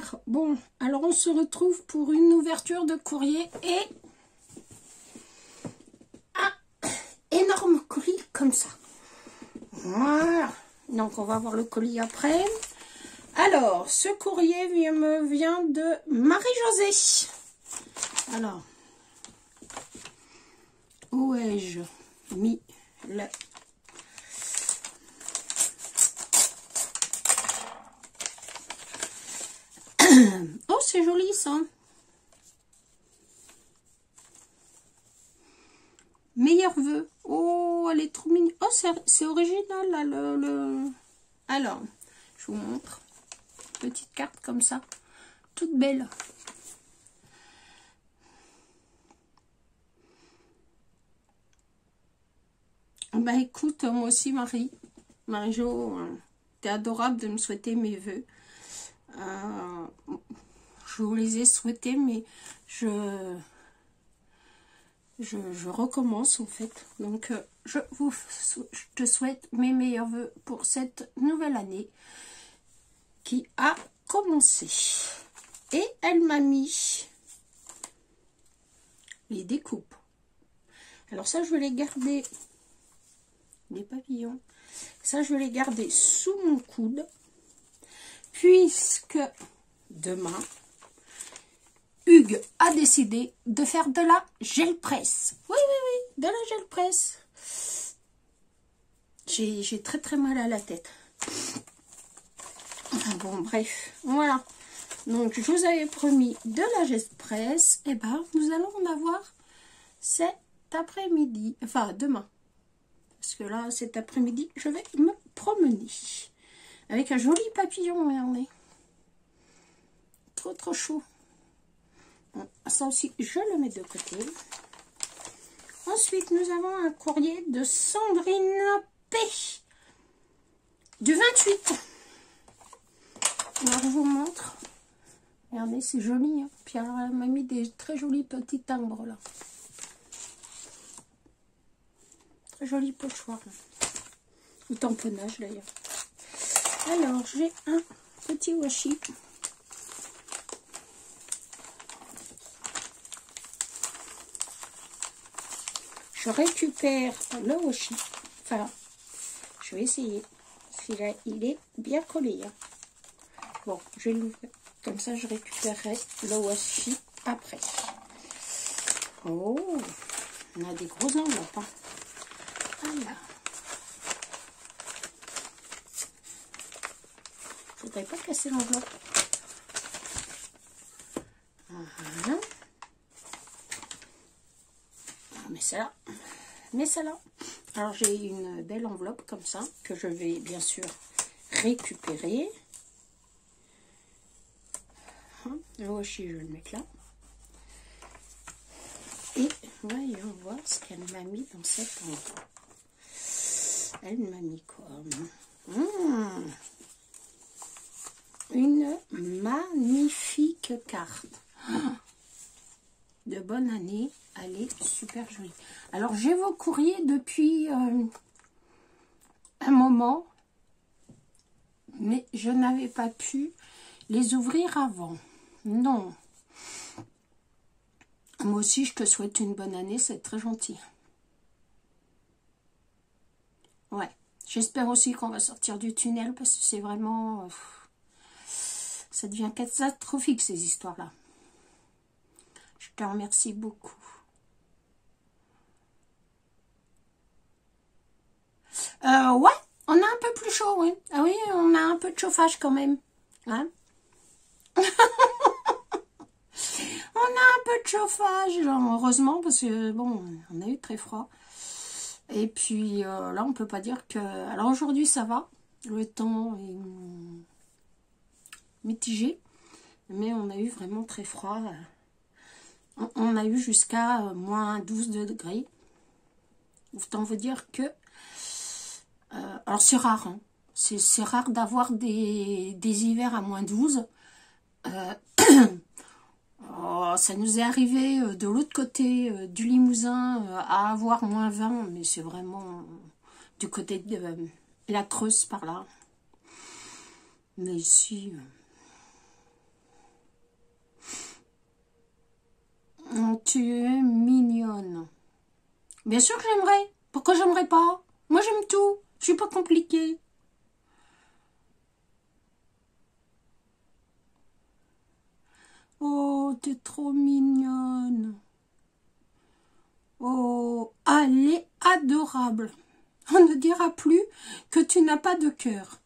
super. Bon, alors on se retrouve pour une ouverture de courrier et un énorme colis comme ça. Voilà. Donc on va voir le colis après. Alors, ce courrier me vient de Marie-Josée. Alors, où ai-je mis le... Oh, c'est joli ça. Meilleurs vœux. Oh, elle est trop mignonne. Oh, c'est original là, Alors, je vous montre. Petite carte comme ça. Toute belle. Bah écoute, moi aussi Marie-Jo, t'es adorable de me souhaiter mes vœux. Je vous les ai souhaités, mais je recommence en fait. Donc je te souhaite mes meilleurs vœux pour cette nouvelle année qui a commencé. Et elle m'a mis les découpes. Alors ça, je vais les garder, les papillons. Ça, je vais les garder sous mon coude, puisque demain, Hugues a décidé de faire de la gel presse. Oui, de la gel presse. J'ai très mal à la tête. Bon, bref, voilà. Donc, je vous avais promis de la gel presse. Et ben, nous allons en avoir cet après-midi. Enfin, demain. Parce que là, cet après-midi, je vais me promener. Avec un joli papillon, regardez. Trop chaud. Bon, ça aussi, je le mets de côté. Ensuite, nous avons un courrier de Sandrine P. Du 28. Alors, je vous montre. Regardez, c'est joli. Hein. Puis alors, elle m'a mis des très jolis petits timbres, là. Très joli pochoir. Ou tamponnage, d'ailleurs. Alors, j'ai un petit washi. Je récupère le washi. Enfin, je vais essayer. Parce qu'il est bien collé. Hein. Bon, je vais l'ouvrir. Comme ça, je récupérerai le washi après. Oh, on a des gros enveloppes. Hein. Alors. Je ne voudrais pas casser l'enveloppe. Voilà. Mais ça là. Alors j'ai une belle enveloppe comme ça que je vais bien sûr récupérer. Le washi, je vais le mettre là. Et voyons voir ce qu'elle m'a mis dans cette enveloppe. Elle m'a mis quoi? Une magnifique carte. De bonne année, elle est super jolie. Alors j'ai vos courriers depuis un moment, mais je n'avais pas pu les ouvrir avant. Non. Moi aussi, je te souhaite une bonne année, c'est très gentil. Ouais. J'espère aussi qu'on va sortir du tunnel parce que c'est vraiment... ça devient catastrophique ces histoires-là. Je te remercie beaucoup. Ouais, on a un peu plus chaud, oui. Ah oui, on a un peu de chauffage quand même. Hein? On a un peu de chauffage, heureusement, parce que, bon, on a eu très froid. Et puis, là, on peut pas dire que... Alors, aujourd'hui, ça va. Le temps est mitigé. Mais on a eu vraiment très froid. On a eu jusqu'à moins 12 degrés. Autant vous dire que... alors, c'est rare, hein. C'est rare d'avoir des hivers à moins 12. Oh, ça nous est arrivé de l'autre côté du Limousin à avoir moins 20, mais c'est vraiment du côté de la Creuse par là. Mais ici, tu es mignonne. Bien sûr que j'aimerais. Pourquoi j'aimerais pas? Moi, j'aime tout. Je suis pas compliquée. Oh, t'es trop mignonne. Oh, elle est adorable. On ne dira plus que tu n'as pas de cœur.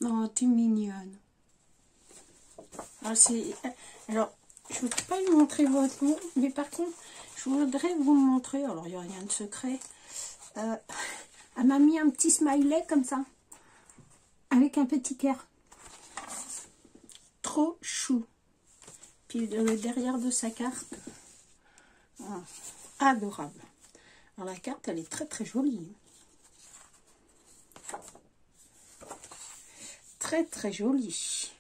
Oh, t'es mignonne. Alors, je ne voudrais pas lui montrer votre nom, mais par contre, je voudrais vous le montrer. Alors, il n'y a rien de secret. Elle m'a mis un petit smiley comme ça, avec un petit cœur. Trop chou. Puis le derrière de sa carte. Oh, adorable. Alors, la carte, elle est très très jolie. Très très jolie.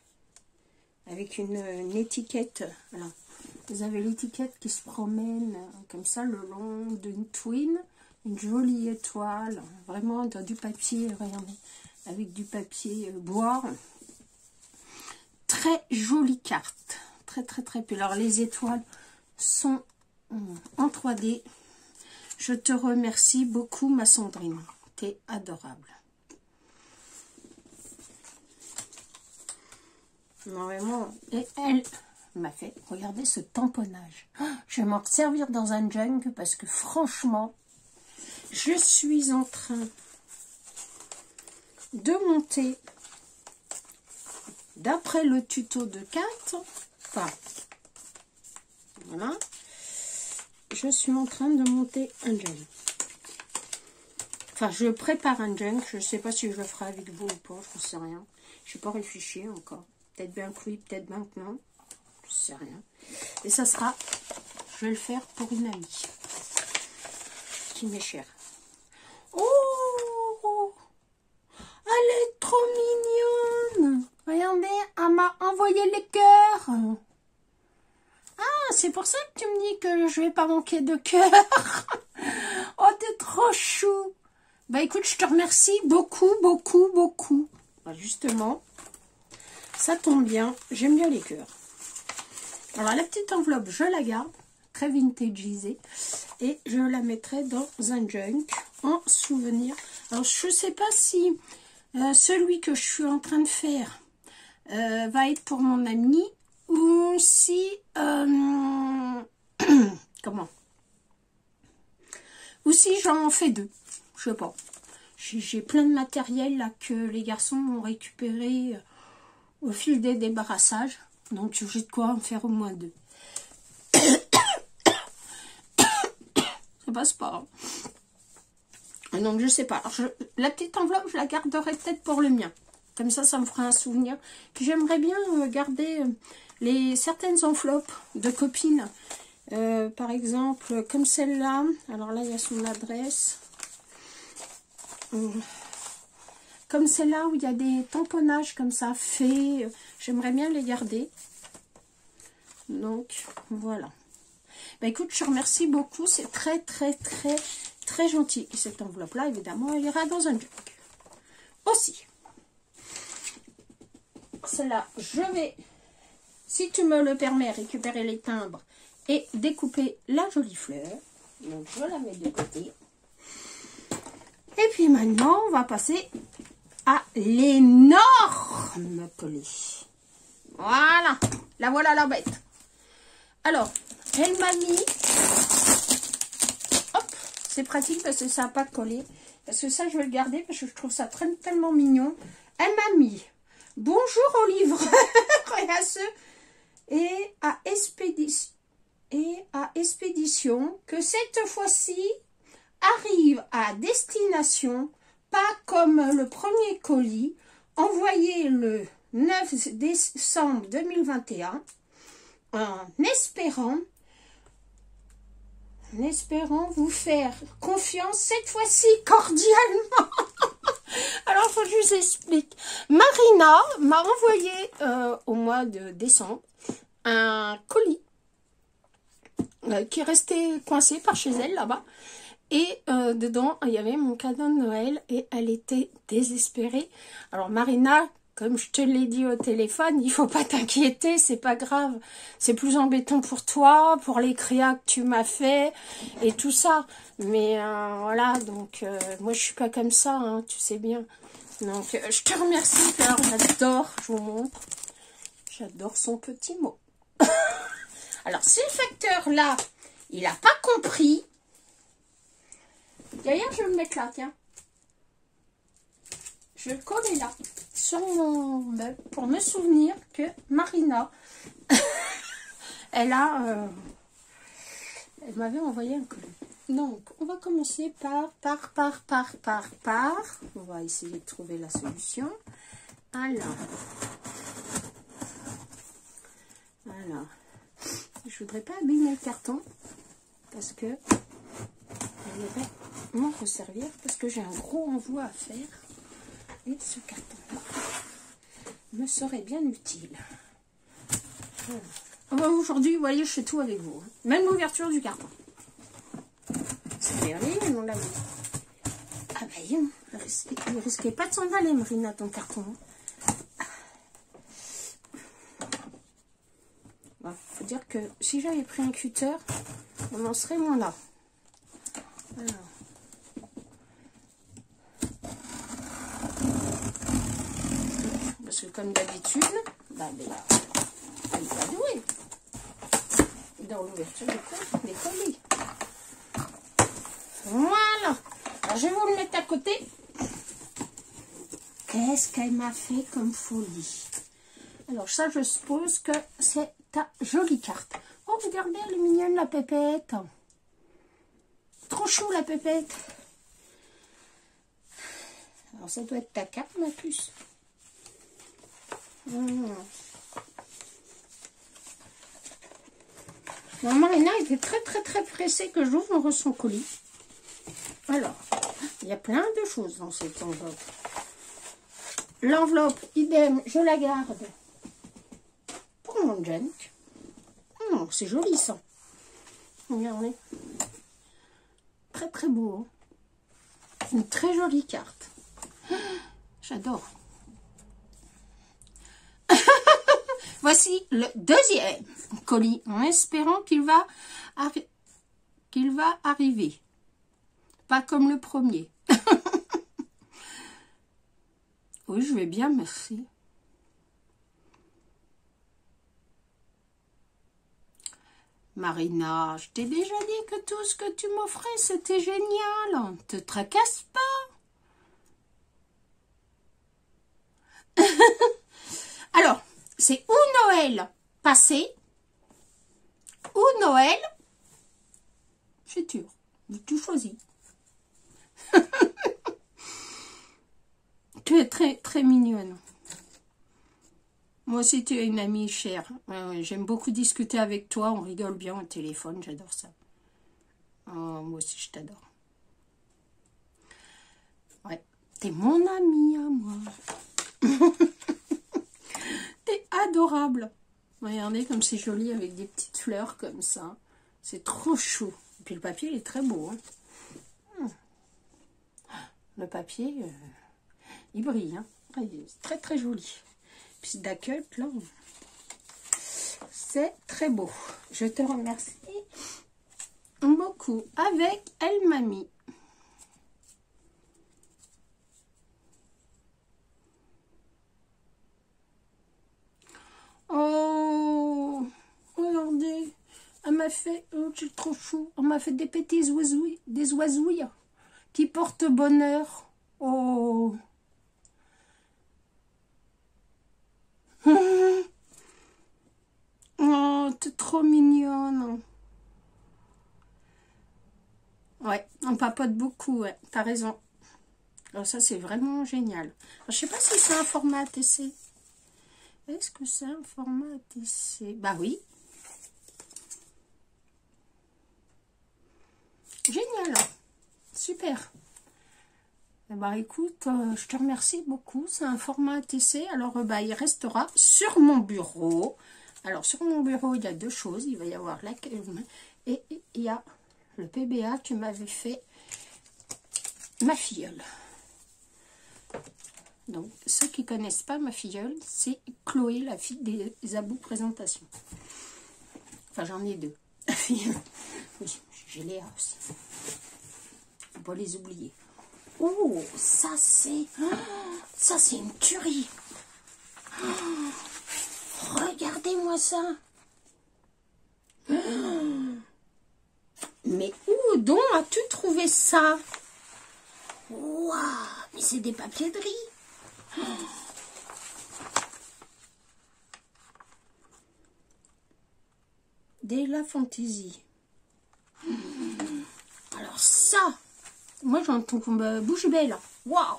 Avec une étiquette. Voilà. Vous avez l'étiquette qui se promène comme ça le long d'une twin. Une jolie étoile. Vraiment dans du papier, regardez. Avec du papier bois. Très jolie carte. Très très très belle. Alors les étoiles sont en 3D. Je te remercie beaucoup ma Sandrine. T'es adorable. Non, vraiment. Et elle m'a fait, regardez ce tamponnage. Je vais m'en servir dans un junk parce que franchement, je suis en train de monter, d'après le tuto de Kat, enfin, voilà, je suis en train de monter un junk. Enfin, je prépare un junk, je ne sais pas si je le ferai avec vous ou pas, je ne sais rien. Je n'ai pas réfléchi encore. Peut-être bien que oui, peut-être bien que non. Je sais rien. Et ça sera, je vais le faire pour une amie qui m'est chère. Oh, elle est trop mignonne. Regardez, elle m'a envoyé les cœurs. Ah, c'est pour ça que tu me dis que je vais pas manquer de cœur. Oh, t'es trop chou. Bah écoute, je te remercie beaucoup, beaucoup, beaucoup. Bah, justement, ça tombe bien, j'aime bien les cœurs. Alors la petite enveloppe, je la garde, très vintageisée, et je la mettrai dans un junk en souvenir. Alors je ne sais pas si celui que je suis en train de faire va être pour mon ami, ou si comment, ou si j'en fais deux, je sais pas. J'ai plein de matériel là que les garçons ont récupéré au fil des débarrassages. Donc j'ai de quoi en faire au moins deux. Ça passe pas. Hein. Donc je sais pas. Alors, la petite enveloppe, je la garderai peut-être pour le mien. Comme ça me fera un souvenir. Puis j'aimerais bien garder certaines enveloppes de copines. Par exemple, comme celle-là. Alors là, il y a son adresse. Comme celle-là où il y a des tamponnages comme ça faits. J'aimerais bien les garder. Donc, voilà. Bah écoute, je te remercie beaucoup. C'est très, très, très, très gentil. Et cette enveloppe-là, évidemment, elle ira dans un junk. Aussi. Celle-là, je vais, si tu me le permets, récupérer les timbres et découper la jolie fleur. Donc, je la mets de côté. Et puis maintenant, on va passer à l'énorme colis. Voilà. La voilà la bête. Alors, elle m'a mis... Hop, c'est pratique parce que ça n'a pas collé. Parce que ça, je vais le garder parce que je trouve ça tellement mignon. Elle m'a mis bonjour au livreur et à ceux et à expédition que cette fois-ci arrive à destination, pas comme le premier colis envoyé le 9 décembre 2021, en espérant vous faire confiance cette fois-ci cordialement. Alors, il faut que je vous explique. Marina m'a envoyé au mois de décembre un colis qui est resté coincé par chez elle là-bas. Et dedans, il y avait mon cadeau de Noël et elle était désespérée. Alors Marina, comme je te l'ai dit au téléphone, il faut pas t'inquiéter, c'est pas grave. C'est plus embêtant pour toi, pour les créas que tu m'as fait et tout ça. Mais voilà, donc moi je suis pas comme ça, hein, tu sais bien. Donc je te remercie, alors j'adore, je vous montre. J'adore son petit mot. Alors si le facteur là, il n'a pas compris. D'ailleurs, je vais me mettre là, tiens. Je vais le coller là, sur mon meuble, pour me souvenir que Marina, elle m'avait envoyé un colis. Donc, on va commencer par. On va essayer de trouver la solution. Alors, je voudrais pas abîmer le carton, parce que je vais m'en resservir, parce que j'ai un gros envoi à faire. Et ce carton-là me serait bien utile. Voilà. Aujourd'hui, vous voyez, je fais tout avec vous. Hein. Même l'ouverture du carton. C'est vernis, on l'a vu. Ah ben, ne risquez pas de s'en aller, Marina, ton carton. Bon, faut dire que si j'avais pris un cutter, on en serait moins là. Alors. Parce que comme d'habitude, bah, elle va douer dans l'ouverture des colis. Voilà. Alors je vais vous le mettre à côté. Qu'est-ce qu'elle m'a fait comme folie? Alors ça, je suppose que c'est ta jolie carte. Oh, regardez, elle est mignonne la pépette. Trop chou la pépette. Alors ça doit être ta carte, ma puce. Bon, Marina était très pressée que j'ouvre son colis. Alors, il y a plein de choses dans cette enveloppe. L'enveloppe, idem, je la garde pour mon junk. C'est joli ça. Regardez. Très beau. Hein. Une très jolie carte. J'adore. Voici le deuxième colis, en espérant qu'il va arriver. Pas comme le premier. Oui, je vais bien, merci. Marina, je t'ai déjà dit que tout ce que tu m'offrais, c'était génial. Ne te tracasse pas. Alors, c'est ou Noël passé, ou Noël futur. Tu choisis. Tu es très mignonne. Moi aussi, tu es une amie chère. Ouais, j'aime beaucoup discuter avec toi. On rigole bien au téléphone. J'adore ça. Oh, moi aussi, je t'adore. Ouais. T'es mon amie à moi. T'es adorable. Regardez comme c'est joli avec des petites fleurs comme ça. C'est trop chou. Et puis le papier, il est très beau. Hein. Le papier, il brille. Hein. C'est très joli. Puis d'accueil, là, c'est très beau. Je te remercie beaucoup. Avec Elle Mamie. Oh, regardez. Elle m'a fait, oh, c'est trop chou. On m'a fait des petits oiseaux, des oiseaux qui portent bonheur. Oh. Oh, t'es trop mignonne. Ouais, on papote beaucoup, ouais, t'as raison. Alors ça, c'est vraiment génial. Alors, je sais pas si c'est un format ATC. Est-ce que c'est un format ATC? Bah oui. Génial. Super. Bah écoute, je te remercie beaucoup. C'est un format ATC. Alors bah il restera sur mon bureau. Alors sur mon bureau, il y a deux choses. Il va y avoir la et il y a le PBA que tu m'avais fait ma filleule. Donc, ceux qui ne connaissent pas ma filleule, c'est Chloé, la fille des Abou Présentations. Enfin, j'en ai deux. Oui, j'ai Léa aussi. Faut pas les oublier. Oh, ça c'est une tuerie. Oh, regardez-moi ça. Mais où donc as-tu trouvé ça? Waouh, mais c'est des papiers de riz. Dès la fantaisie. Alors ça, moi j'en tombe bouche bée là. Waouh,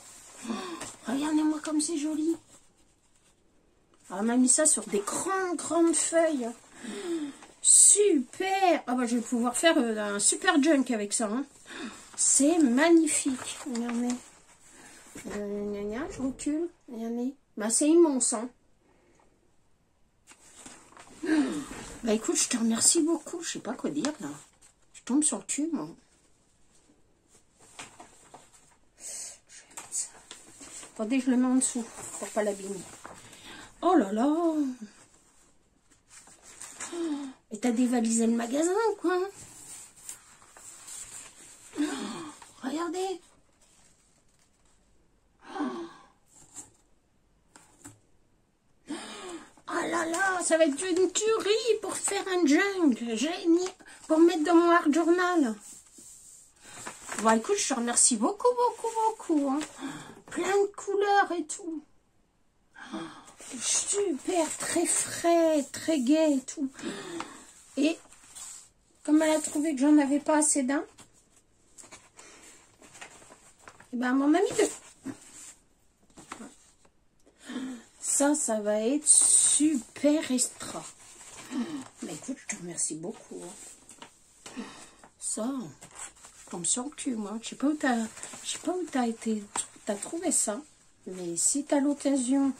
regardez-moi comme c'est joli. Alors, on a mis ça sur des grandes feuilles. Super. Ah bah je vais pouvoir faire un super junk avec ça. Hein. C'est magnifique. Regardez. Je recule. Regardez. Bah c'est immense. Hein. Bah écoute, je te remercie beaucoup. Je sais pas quoi dire là. Je tombe sur le cul, moi. Je vais mettre ça. Attendez, je le mets en dessous pour pas l'abîmer. Oh là là. Et t'as dévalisé le magasin, quoi. Oh, regardez. Oh là là, ça va être une tuerie pour faire un junk. Génial. Pour mettre dans mon art journal. Bon, écoute, je te remercie beaucoup. Hein. Plein de couleurs et tout. Super, très frais, très gai et tout. Et comme elle a trouvé que j'en avais pas assez d'un, et ben elle m'en a mis deux. Ça va être super extra. Mais écoute, je te remercie beaucoup. Hein. Ça, je tombe sur le cul, moi. Je sais pas où t'as trouvé ça. Mais si t'as l'occasion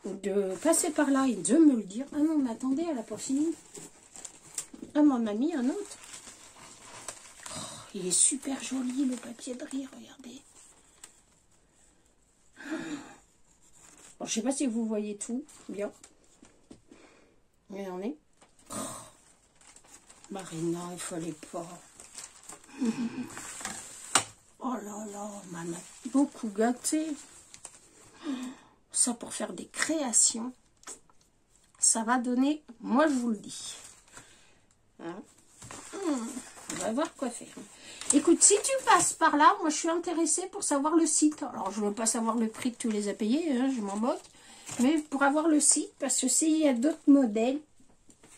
de passer par là et de me le dire. Ah non, mais attendez, elle a pas fini. Elle m'en a mis un autre. Oh, il est super joli, le papier de riz, regardez. Bon, je sais pas si vous voyez tout bien. Regardez. Oh, Marina, il fallait pas. Oh là là, on m'a beaucoup gâté. Ça pour faire des créations, ça va donner, moi je vous le dis. Hein? On va voir quoi faire. Écoute, si tu passes par là, moi je suis intéressée pour savoir le site. Alors je ne veux pas savoir le prix que tu les as payés, hein, je m'en moque. Mais pour avoir le site, parce que s'il y a d'autres modèles,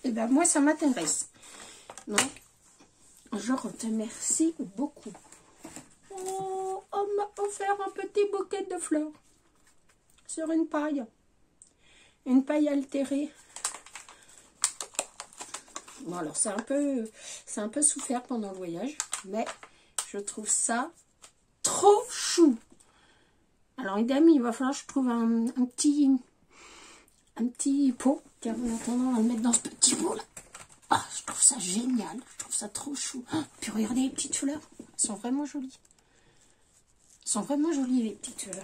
et ben moi ça m'intéresse. Donc, je te remercie beaucoup. Oh, on m'a offert un petit bouquet de fleurs. Sur une paille altérée. Bon alors c'est un peu souffert pendant le voyage, mais je trouve ça trop chou. Alors les amis, il va falloir que je trouve un petit pot. Tiens, en attendant, on va le mettre dans ce petit pot là. Ah, je trouve ça génial, je trouve ça trop chou. Ah, puis regardez les petites fleurs, elles sont vraiment jolies. Elles sont vraiment jolies les petites fleurs.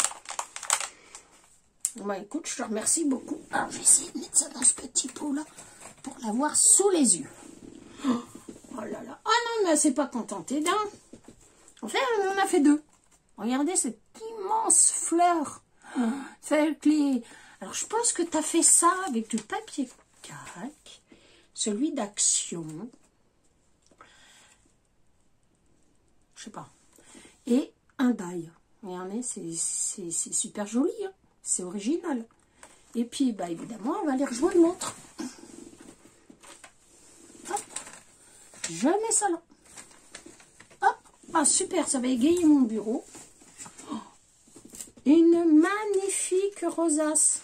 Bah écoute, je te remercie beaucoup. Alors je vais essayer de mettre ça dans ce petit pot là pour l'avoir sous les yeux. Oh là là. Ah non, mais elle s'est pas contentée d'un. En fait, on en a fait deux. Regardez cette immense fleur. Avec les... Alors je pense que tu as fait ça avec du papier calque, celui d'Action. Je sais pas. Et un die. Regardez, c'est super joli. Hein. C'est original. Et puis, bah, évidemment, on va les rejoindre l'autre. Hop. Je mets ça là. Hop. Ah, super, ça va égayer mon bureau. Oh. Une magnifique rosace.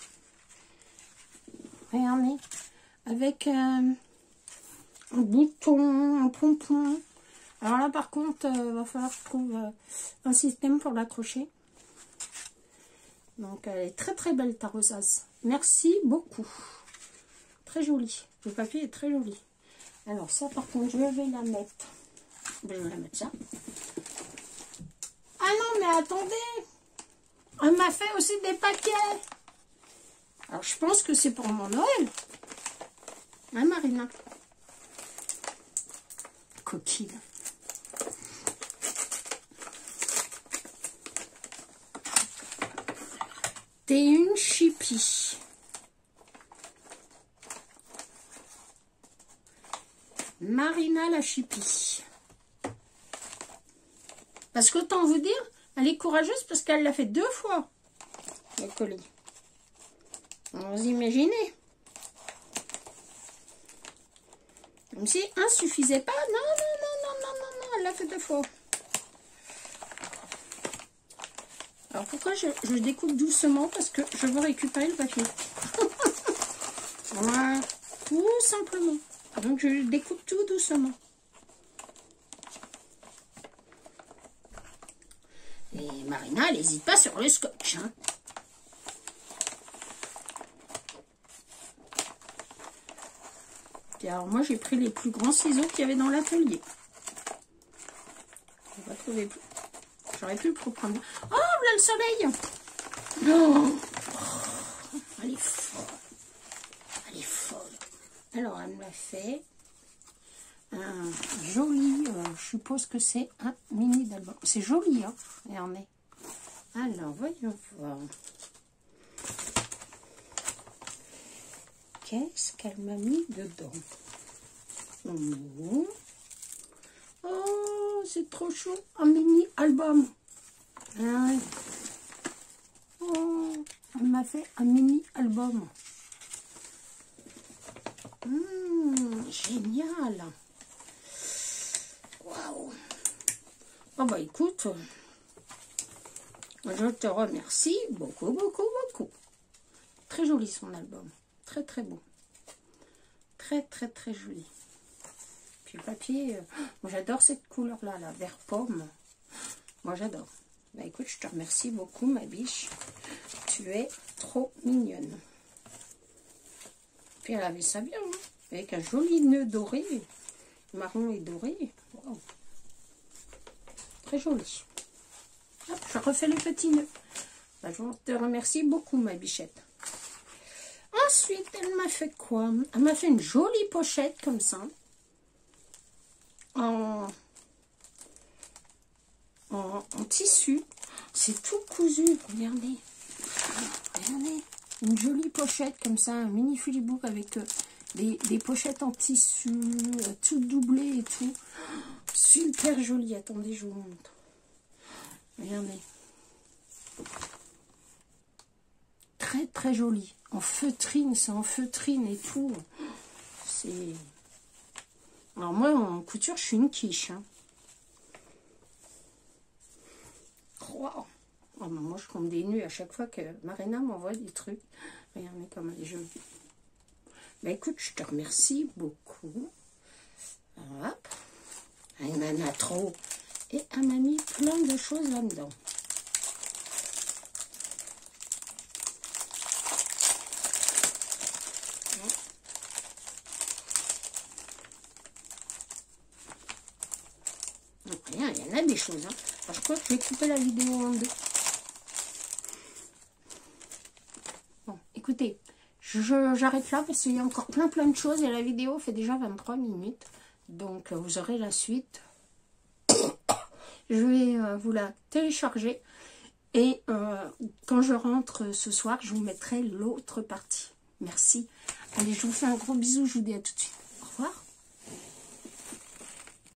Regardez. Avec un bouton, un pompon. Alors là, par contre, va falloir que je trouve un système pour l'accrocher. Donc, elle est très très belle ta rosace. Merci beaucoup. Très jolie. Le papier est très joli. Alors, ça par contre, je vais la mettre. Je vais la mettre ça. mais attendez. Elle m'a fait aussi des paquets. Alors, je pense que c'est pour mon Noël. Hein, Marina? Coquine. T'es une chipie. Marina la chipie. Parce qu'autant vous dire, elle est courageuse parce qu'elle l'a fait 2 fois, le colis. Vous imaginez? Comme si un suffisait pas. Non, non, non, non, non, non, non, elle l'a fait 2 fois. Alors pourquoi je découpe doucement? Parce que je veux récupérer le papier. Voilà, tout simplement. Donc je découpe tout doucement. Et Marina, elle n'hésite pas sur le scotch. Hein. Et alors moi j'ai pris les plus grands ciseaux qu'il y avait dans l'atelier. On va trouver plus. J'aurais pu le reprendre. Oh, là le soleil. Non. Oh, elle est folle. Elle est folle. Alors elle me l'a fait. Un joli, je suppose que c'est un mini d'album. C'est joli, hein, regardez. Alors, voyons voir. Qu'est-ce qu'elle m'a mis dedans? Oh, c'est trop chaud. Un mini album. Ah, oh, elle m'a fait un mini album. Génial. Waouh. Oh bah écoute, je te remercie beaucoup, beaucoup, beaucoup. Très joli son album. Très, très beau. Très, très, très joli. Puis le papier, moi j'adore cette couleur-là, la vert pomme. Moi j'adore. Bah écoute, je te remercie beaucoup, ma biche. Tu es trop mignonne. Puis elle avait ça bien, hein, avec un joli nœud doré, marron et doré. Wow. Très joli. Hop, je refais le petit nœud. Bah, je te remercie beaucoup, ma bichette. Ensuite, elle m'a fait quoi? Elle m'a fait une jolie pochette comme ça. En tissu. C'est tout cousu. Regardez. Regardez. Une jolie pochette comme ça. Un mini Philibook avec des pochettes en tissu. Tout doublé et tout. Super joli. Attendez, je vous montre. Regardez. Très très joli. En feutrine, c'est en feutrine et tout. C'est... Alors moi, en couture, je suis une quiche. Hein. Wow. Oh, moi, je compte des nœuds à chaque fois que Marina m'envoie des trucs. Regardez comme elle est jolie. Bah écoute, je te remercie beaucoup. Hop. Elle m'en a trop. Et elle m'a mis plein de choses là-dedans. Il y en a des choses. Hein. Alors, je crois que je vais couper la vidéo en 2. Bon, écoutez, j'arrête là parce qu'il y a encore plein de choses et la vidéo fait déjà 23 minutes. Donc, vous aurez la suite. Je vais vous la télécharger et quand je rentre ce soir, je vous mettrai l'autre partie. Merci. Allez, je vous fais un gros bisou. Je vous dis à tout de suite.